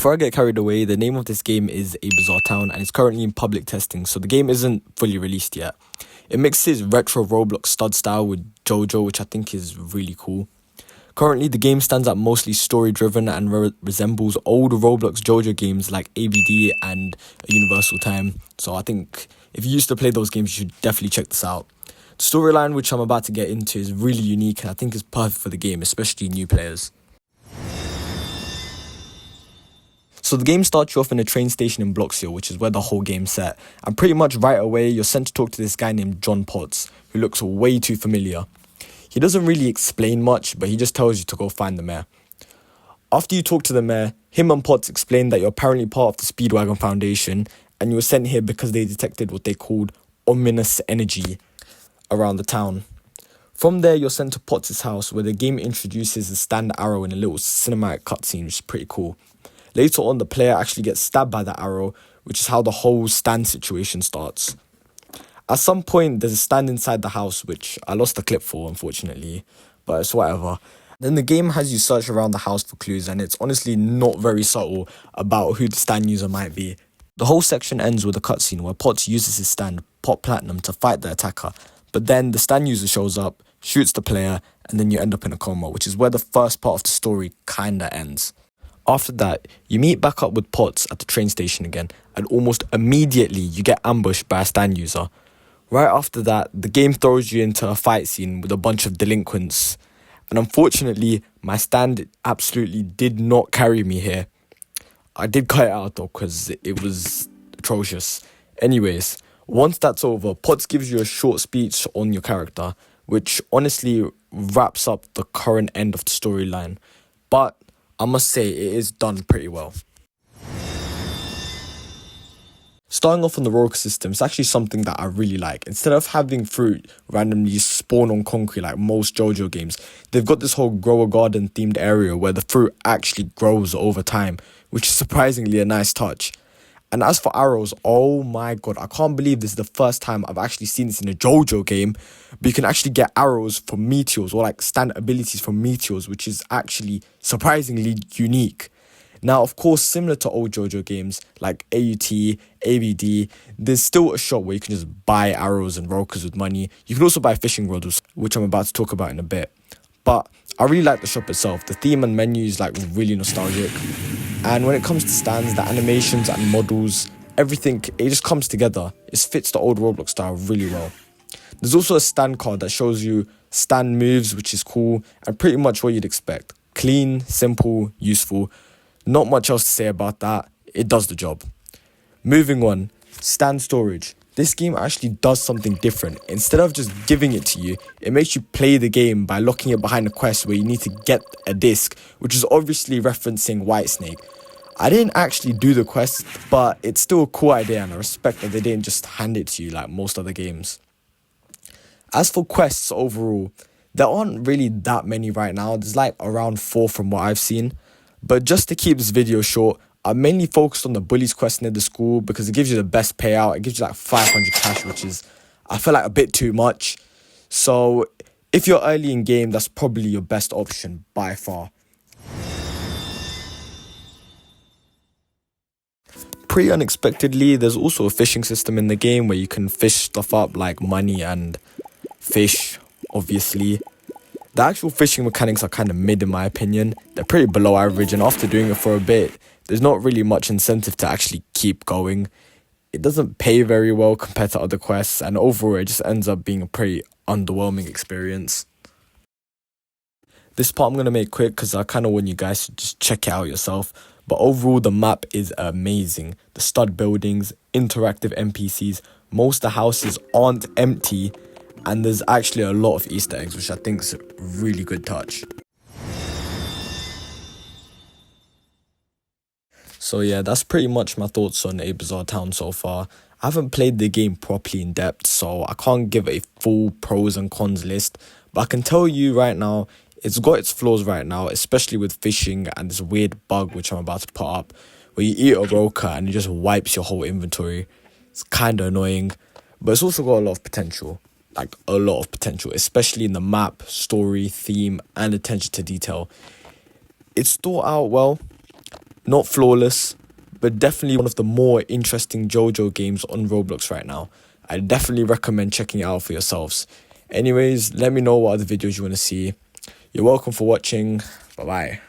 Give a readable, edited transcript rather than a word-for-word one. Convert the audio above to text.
Before I get carried away, the name of this game is A Bizarre Town and it's currently in public testing, so the game isn't fully released yet. It mixes retro Roblox stud style with JOJO, which I think is really cool. Currently, the game stands out mostly story-driven and resembles old Roblox JOJO games like ABD and Universal Time. So I think if you used to play those games, you should definitely check this out. The storyline, which I'm about to get into, is really unique and I think is perfect for the game, especially new players. So the game starts you off in a train station in Bloxhill, which is where the whole game's set. And pretty much right away, you're sent to talk to this guy named John Potts, who looks way too familiar. He doesn't really explain much, but he just tells you to go find the mayor. After you talk to the mayor, him and Potts explain that you're apparently part of the Speedwagon Foundation, and you were sent here because they detected what they called ominous energy around the town. From there, you're sent to Potts' house, where the game introduces a stand arrow in a little cinematic cutscene, which is pretty cool. Later on, the player actually gets stabbed by the arrow, which is how the whole stand situation starts. At some point, there's a stand inside the house, which I lost the clip for, unfortunately, but it's whatever. Then the game has you search around the house for clues, and it's honestly not very subtle about who the stand user might be. The whole section ends with a cutscene where Potts uses his stand, Pot Platinum, to fight the attacker, but then the stand user shows up, shoots the player, and then you end up in a coma, which is where the first part of the story kinda ends. After that, you meet back up with Potts at the train station again, and almost immediately you get ambushed by a stand user. Right after that, the game throws you into a fight scene with a bunch of delinquents, and unfortunately, my stand absolutely did not carry me here. I did cut it out though, because it was atrocious. Anyways, once that's over, Potts gives you a short speech on your character, which honestly wraps up the current end of the storyline. But I must say, it is done pretty well. Starting off on the Roka system, it's actually something that I really like. Instead of having fruit randomly spawn on concrete like most JoJo games, they've got this whole grow a garden themed area where the fruit actually grows over time, which is surprisingly a nice touch. And as for arrows, oh my god, I can't believe this is the first time I've actually seen this in a JoJo game, but you can actually get arrows from meteors or like stand abilities from meteors, which is actually surprisingly unique. Now, of course, similar to old JoJo games like AUT, ABD, there's still a shop where you can just buy arrows and Rokas with money. You can also buy fishing rods, which I'm about to talk about in a bit. But I really like the shop itself. The theme and menu is like really nostalgic. And when it comes to stands, the animations and models, everything, it just comes together. It fits the old Roblox style really well. There's also a stand card that shows you stand moves, which is cool, and pretty much what you'd expect. Clean, simple, useful. Not much else to say about that. It does the job. Moving on, stand storage. This game actually does something different. Instead of just giving it to you, it makes you play the game by locking it behind a quest where you need to get a disc, which is obviously referencing Whitesnake. I didn't actually do the quest, but it's still a cool idea and I respect that they didn't just hand it to you like most other games. As for quests overall, there aren't really that many right now. There's like around 4 from what I've seen. But just to keep this video short, I'm mainly focused on the bullies quest near the school because it gives you the best payout. It gives you like 500 cash, which is, I feel like, a bit too much. So if you're early in game, that's probably your best option by far. Pretty unexpectedly, there's also a fishing system in the game where you can fish stuff up like money and fish, obviously. The actual fishing mechanics are kind of mid in my opinion. They're pretty below average, and after doing it for a bit, there's not really much incentive to actually keep going. It doesn't pay very well compared to other quests, and overall it just ends up being a pretty underwhelming experience. This part I'm going to make quick because I kind of want you guys to just check it out yourself. But overall, the map is amazing. The stud buildings, interactive NPCs, most of the houses aren't empty, and there's actually a lot of Easter eggs, which I think is a really good touch. So yeah, that's pretty much my thoughts on A Bizarre Town so far. I haven't played the game properly in depth, so I can't give a full pros and cons list. But I can tell you right now, it's got its flaws right now, especially with fishing and this weird bug which I'm about to put up, where you eat a Roka and it just wipes your whole inventory. It's kind of annoying, but it's also got a lot of potential. Like a lot of potential, especially in the map, story, theme, and attention to detail. It's thought out well. Not flawless, but definitely one of the more interesting JoJo games on Roblox right now. I definitely recommend checking it out for yourselves. Anyways, let me know what other videos you want to see. You're welcome for watching. Bye bye.